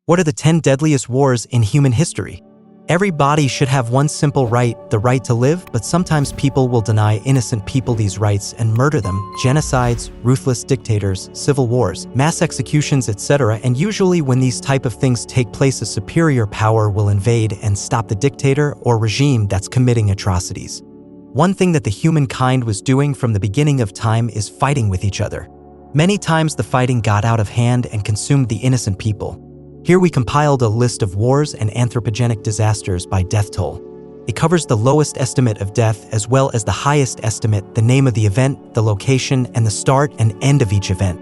What are the 10 deadliest wars in human history? Every body should have one simple right, the right to live, but sometimes people will deny innocent people these rights and murder them. Genocides, ruthless dictators, civil wars, mass executions, etc. And usually when these type of things take place, a superior power will invade and stop the dictator or regime that's committing atrocities. One thing that the humankind was doing from the beginning of time is fighting with each other. Many times the fighting got out of hand and consumed the innocent people. Here we compiled a list of wars and anthropogenic disasters by death toll. It covers the lowest estimate of death as well as the highest estimate, the name of the event, the location, and the start and end of each event.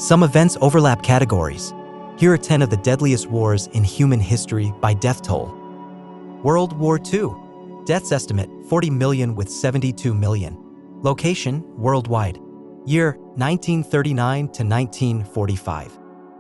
Some events overlap categories. Here are 10 of the deadliest wars in human history by death toll. World War II. Deaths estimate, 40 million with 72 million. Location, worldwide. Year, 1939 to 1945.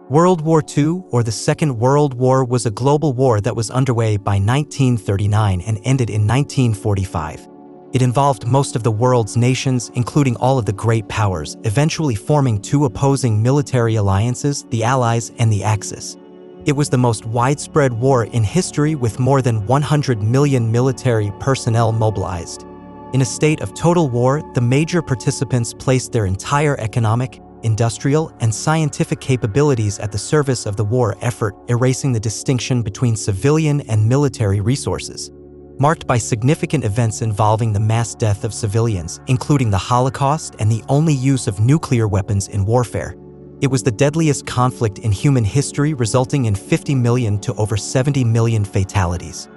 World War II, or the Second World War, was a global war that was underway by 1939 and ended in 1945. It involved most of the world's nations, including all of the great powers, eventually forming two opposing military alliances, the Allies and the Axis. It was the most widespread war in history, with more than 100 million military personnel mobilized. In a state of total war, the major participants placed their entire economic, industrial, and scientific capabilities at the service of the war effort, erasing the distinction between civilian and military resources. Marked by significant events involving the mass death of civilians, including the Holocaust and the only use of nuclear weapons in warfare. It was the deadliest conflict in human history, resulting in 50 million to over 70 million fatalities.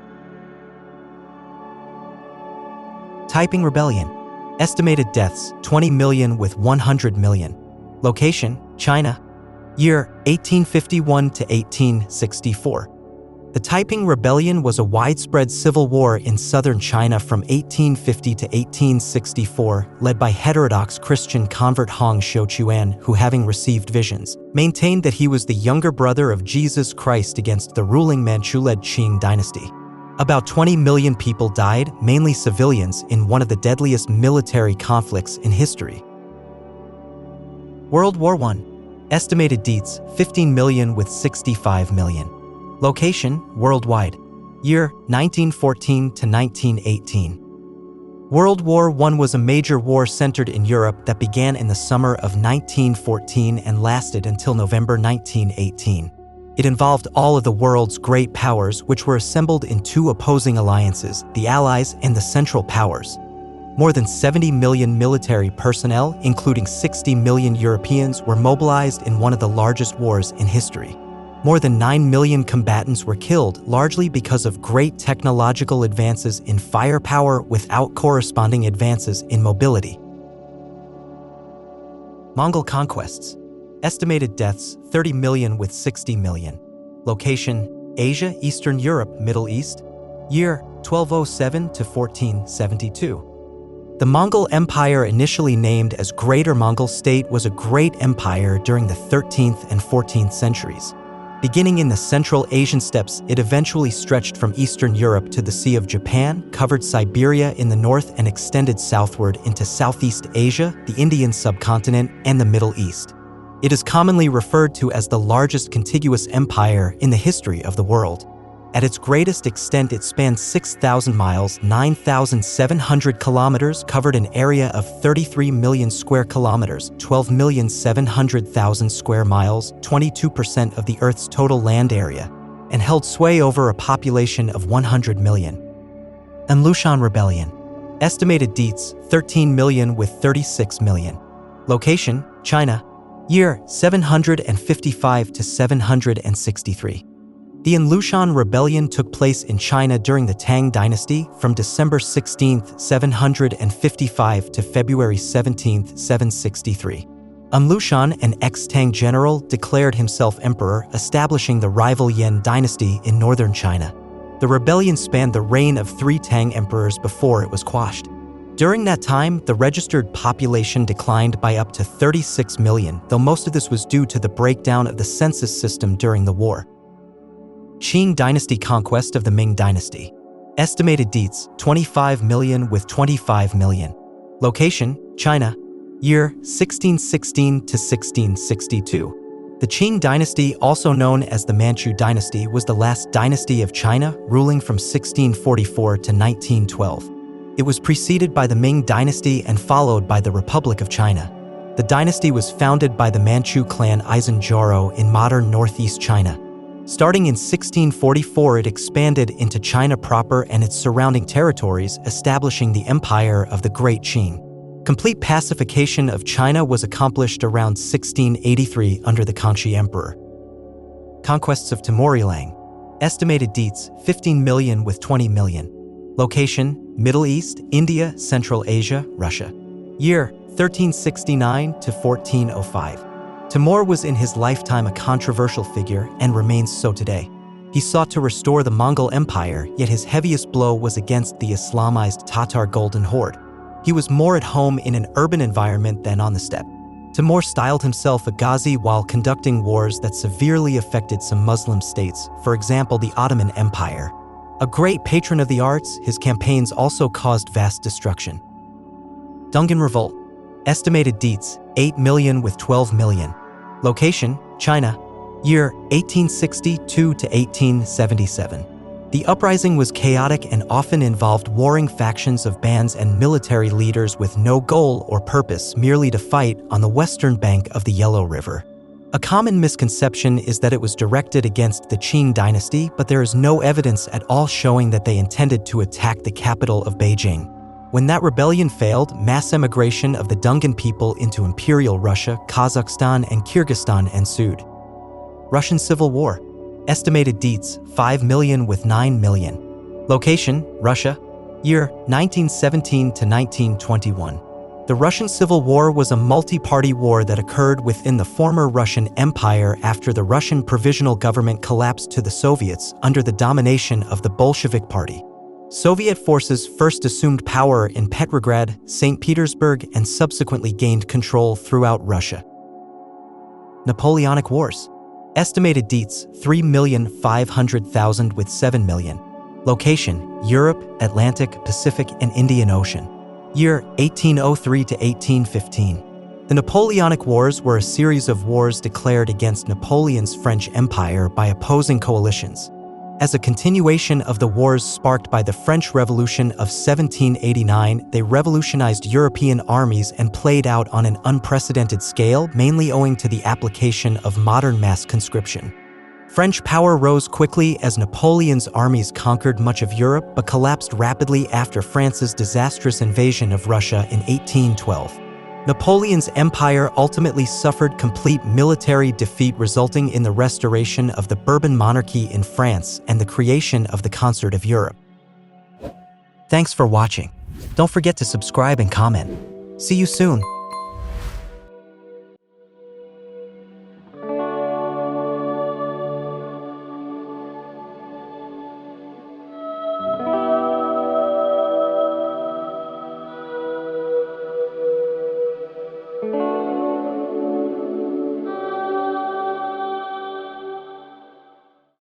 Taiping Rebellion. Estimated deaths, 20 million with 100 million. Location, China. Year, 1851 to 1864. The Taiping Rebellion was a widespread civil war in southern China from 1850 to 1864, led by heterodox Christian convert Hong Xiuquan, who, having received visions, maintained that he was the younger brother of Jesus Christ against the ruling Manchu-led Qing Dynasty. About 20 million people died, mainly civilians, in one of the deadliest military conflicts in history. World War I. Estimated deaths, 15 million with 65 million. Location, worldwide. Year, 1914 to 1918. World War I was a major war centered in Europe that began in the summer of 1914 and lasted until November 1918. It involved all of the world's great powers, which were assembled in two opposing alliances, the Allies and the Central Powers. More than 70 million military personnel, including 60 million Europeans, were mobilized in one of the largest wars in history. More than 9 million combatants were killed, largely because of great technological advances in firepower without corresponding advances in mobility. Mongol Conquests. Estimated deaths, 30 million with 60 million. Location, Asia, Eastern Europe, Middle East. Year, 1207 to 1472. The Mongol Empire, initially named as Greater Mongol State, was a great empire during the 13th and 14th centuries. Beginning in the Central Asian steppes, it eventually stretched from Eastern Europe to the Sea of Japan, covered Siberia in the north, and extended southward into Southeast Asia, the Indian subcontinent, and the Middle East. It is commonly referred to as the largest contiguous empire in the history of the world. At its greatest extent, it spanned 6,000 miles, 9,700 kilometers, covered an area of 33 million square kilometers, 12,700,000 square miles, 22% of the Earth's total land area, and held sway over a population of 100 million. And Lushan Rebellion. Estimated deaths, 13 million with 36 million. Location, China. Year, 755 to 763. The Lushan Rebellion took place in China during the Tang Dynasty from December 16, 755 to February 17, 763. Lushan, an ex-Tang general, declared himself emperor, establishing the rival Yan Dynasty in northern China. The rebellion spanned the reign of 3 Tang emperors before it was quashed. During that time, the registered population declined by up to 36 million, though most of this was due to the breakdown of the census system during the war. Qing Dynasty Conquest of the Ming Dynasty. Estimated deaths, 25 million with 25 million. Location, China. Year, 1616 to 1662. The Qing dynasty, also known as the Manchu dynasty, was the last dynasty of China, ruling from 1644 to 1912. It was preceded by the Ming Dynasty and followed by the Republic of China. The dynasty was founded by the Manchu clan Izanjoro in modern northeast China. Starting in 1644, it expanded into China proper and its surrounding territories, establishing the Empire of the Great Qing. Complete pacification of China was accomplished around 1683 under the Kangxi Emperor. Conquests of Timur-e-Lang. Estimated deeds, 15 million with 20 million. Location, Middle East, India, Central Asia, Russia. Year, 1369 to 1405. Timur was in his lifetime a controversial figure and remains so today. He sought to restore the Mongol Empire, yet his heaviest blow was against the Islamized Tatar Golden Horde. He was more at home in an urban environment than on the steppe. Timur styled himself a Ghazi while conducting wars that severely affected some Muslim states, for example the Ottoman Empire. A great patron of the arts, his campaigns also caused vast destruction. Dungan Revolt. Estimated deeds, 8 million with 12 million. Location, China. Year, 1862 to 1877. The uprising was chaotic and often involved warring factions of bands and military leaders with no goal or purpose, merely to fight on the western bank of the Yellow River. A common misconception is that it was directed against the Qing dynasty, but there is no evidence at all showing that they intended to attack the capital of Beijing. When that rebellion failed, mass emigration of the Dungan people into Imperial Russia, Kazakhstan, and Kyrgyzstan ensued. Russian Civil War. Estimated deeds, 5 million with 9 million. Location, Russia. Year, 1917 to 1921. The Russian Civil War was a multi-party war that occurred within the former Russian Empire after the Russian Provisional Government collapsed to the Soviets under the domination of the Bolshevik Party. Soviet forces first assumed power in Petrograd, St. Petersburg, and subsequently gained control throughout Russia. Napoleonic Wars. Estimated deeds, 3,500,000 with 7 million. Location, Europe, Atlantic, Pacific, and Indian Ocean. Year, 1803 to 1815. The Napoleonic Wars were a series of wars declared against Napoleon's French Empire by opposing coalitions. As a continuation of the wars sparked by the French Revolution of 1789, they revolutionized European armies and played out on an unprecedented scale, mainly owing to the application of modern mass conscription. French power rose quickly as Napoleon's armies conquered much of Europe, but collapsed rapidly after France's disastrous invasion of Russia in 1812. Napoleon's empire ultimately suffered complete military defeat, resulting in the restoration of the Bourbon monarchy in France and the creation of the Concert of Europe. Thanks for watching. Don't forget to subscribe and comment. See you soon.